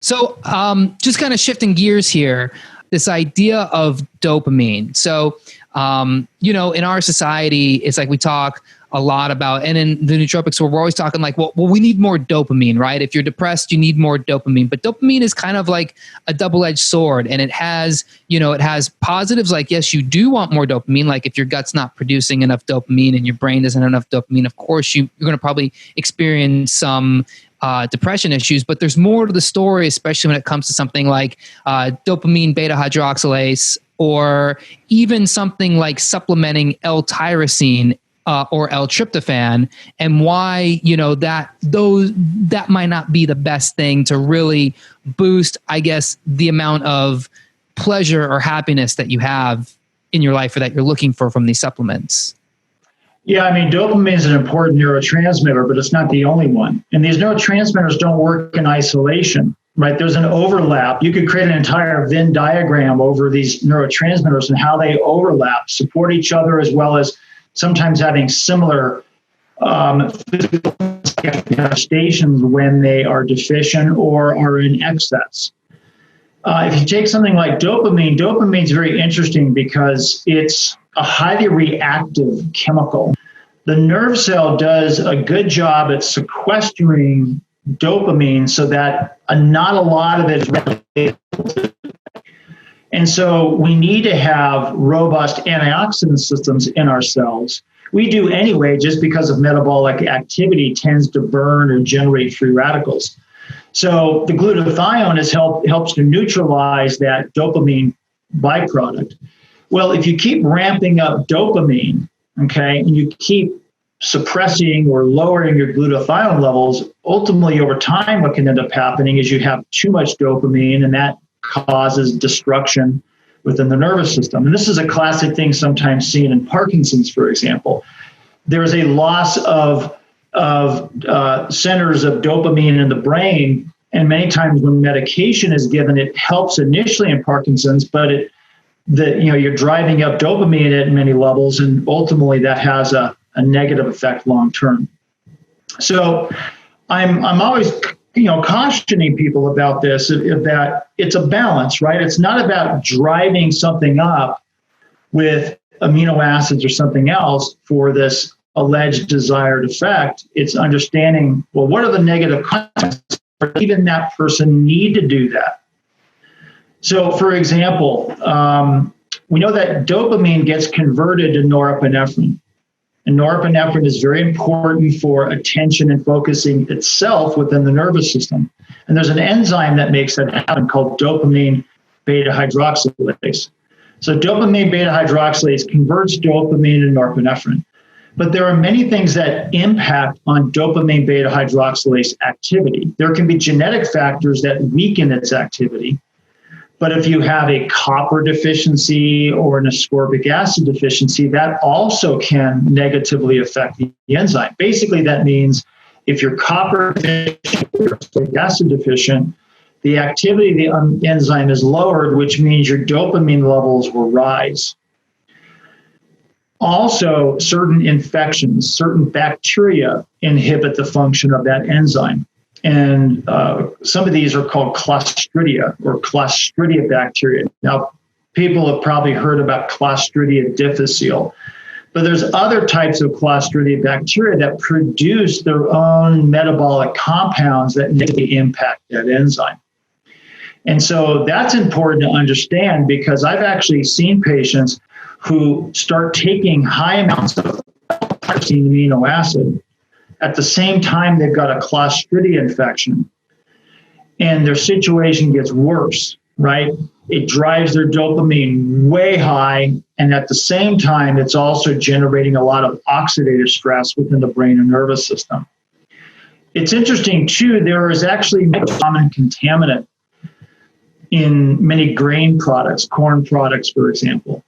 So just kind of shifting gears here, this idea of dopamine. So, in our society, it's like we talk a lot about, and in the nootropics, we're always talking like, well, we need more dopamine, right? If you're depressed, you need more dopamine. But dopamine is kind of like a double-edged sword, and it has positives like, yes, you do want more dopamine. Like if your gut's not producing enough dopamine and your brain doesn't have enough dopamine, of course, you're going to probably experience some depression issues, but there's more to the story, especially when it comes to something like dopamine beta-hydroxylase, or even something like supplementing L-tyrosine or L-tryptophan, and why that might not be the best thing to really boost, I guess, the amount of pleasure or happiness that you have in your life or that you're looking for from these supplements. Yeah, I mean, dopamine is an important neurotransmitter, but it's not the only one. And these neurotransmitters don't work in isolation, right? There's an overlap. You could create an entire Venn diagram over these neurotransmitters and how they overlap, support each other, as well as sometimes having similar physical manifestations when they are deficient or are in excess. If you take something like dopamine is very interesting because it's a highly reactive chemical. The nerve cell does a good job at sequestering dopamine so that not a lot of it is readily. And so we need to have robust antioxidant systems in our cells. We do anyway, just because of metabolic activity tends to burn or generate free radicals. So the glutathione helps to neutralize that dopamine byproduct. Well, if you keep ramping up dopamine, okay, and you keep suppressing or lowering your glutathione levels, ultimately over time, what can end up happening is you have too much dopamine, and that causes destruction within the nervous system. And this is a classic thing sometimes seen in Parkinson's, for example. There is a loss of centers of dopamine in the brain, and many times when medication is given, it helps initially in Parkinson's, but you're driving up dopamine at many levels, and ultimately that has a negative effect long term. So I'm always cautioning people about this, that it's a balance, right? It's not about driving something up with amino acids or something else for this alleged desired effect. It's understanding, well, what are the negative consequences for even that person need to do that? So, for example, we know that dopamine gets converted to norepinephrine. And norepinephrine is very important for attention and focusing itself within the nervous system. And there's an enzyme that makes that happen called dopamine beta-hydroxylase. So dopamine beta-hydroxylase converts dopamine to norepinephrine. But there are many things that impact on dopamine beta-hydroxylase activity. There can be genetic factors that weaken its activity. But if you have a copper deficiency or an ascorbic acid deficiency, that also can negatively affect the enzyme. Basically, that means if you're copper deficient or ascorbic acid deficient, the activity of the enzyme is lowered, which means your dopamine levels will rise. Also, certain infections, certain bacteria inhibit the function of that enzyme. And some of these are called clostridia or clostridia bacteria. Now, people have probably heard about Clostridia difficile, but there's other types of Clostridia bacteria that produce their own metabolic compounds that negatively impact that enzyme. And so that's important to understand, because I've actually seen patients who start taking high amounts of amino acid. At the same time, they've got a Clostridia infection, and their situation gets worse, right? It drives their dopamine way high, and at the same time, it's also generating a lot of oxidative stress within the brain and nervous system. It's interesting, too, there is actually a common contaminant in many grain products, corn products, for example.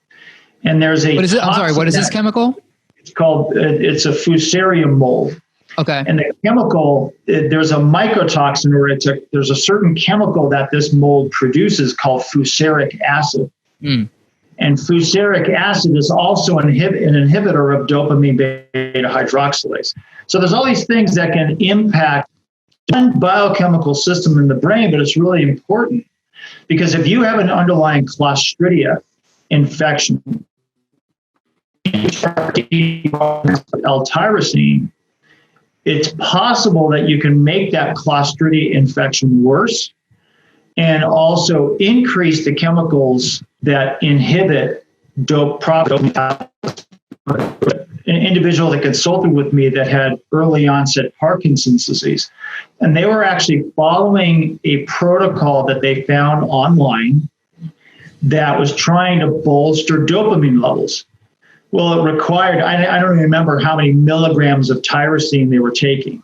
And there's a... What is it? I'm sorry, what is this chemical? It's a fusarium mold. Okay. And the chemical, there's a mycotoxin, or there's a certain chemical that this mold produces called fusaric acid. Mm. And fusaric acid is also an inhibitor of dopamine beta-hydroxylase. So there's all these things that can impact one biochemical system in the brain, but it's really important because if you have an underlying Clostridia infection, L-tyrosine, it's possible that you can make that Clostridia infection worse and also increase the chemicals that inhibit dopamine. An individual that consulted with me that had early onset Parkinson's disease, and they were actually following a protocol that they found online that was trying to bolster dopamine levels. Well, it required, I don't remember how many milligrams of tyrosine they were taking.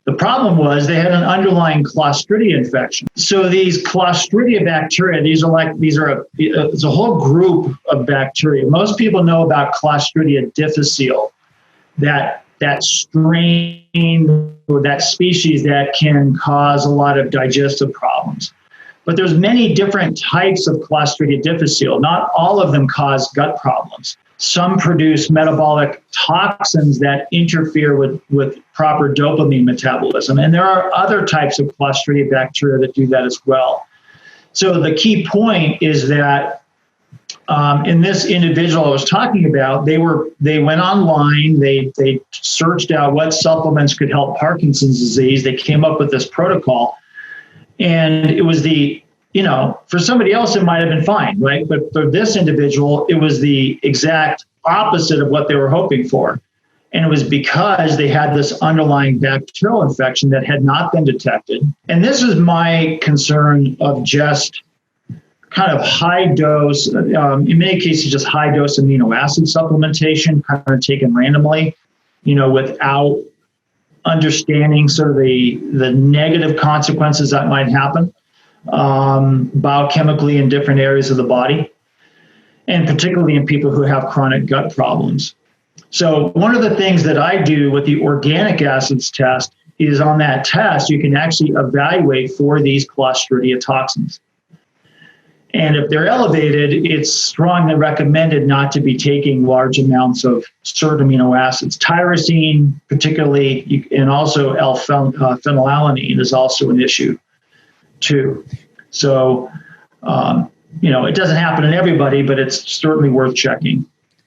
The problem was they had an underlying Clostridia infection. So these Clostridia bacteria, it's a whole group of bacteria. Most people know about Clostridia difficile, that strain or that species that can cause a lot of digestive problems. But there's many different types of Clostridia difficile. Not all of them cause gut problems. Some produce metabolic toxins that interfere with proper dopamine metabolism. And there are other types of Clostridia bacteria that do that as well. So the key point is that in this individual I was talking about, they went online, they searched out what supplements could help Parkinson's disease. They came up with this protocol. And it was for somebody else, it might have been fine, right? But for this individual, it was the exact opposite of what they were hoping for. And it was because they had this underlying bacterial infection that had not been detected. And this is my concern of just kind of high dose, in many cases, just high dose amino acid supplementation, kind of taken randomly, without understanding sort of the negative consequences that might happen biochemically in different areas of the body, and particularly in people who have chronic gut problems. So one of the things that I do with the organic acids test is on that test, you can actually evaluate for these Clostridia toxins. And if they're elevated, it's strongly recommended not to be taking large amounts of certain amino acids. Tyrosine, particularly, and also L-phenylalanine is also an issue too. So, it doesn't happen in everybody, but it's certainly worth checking.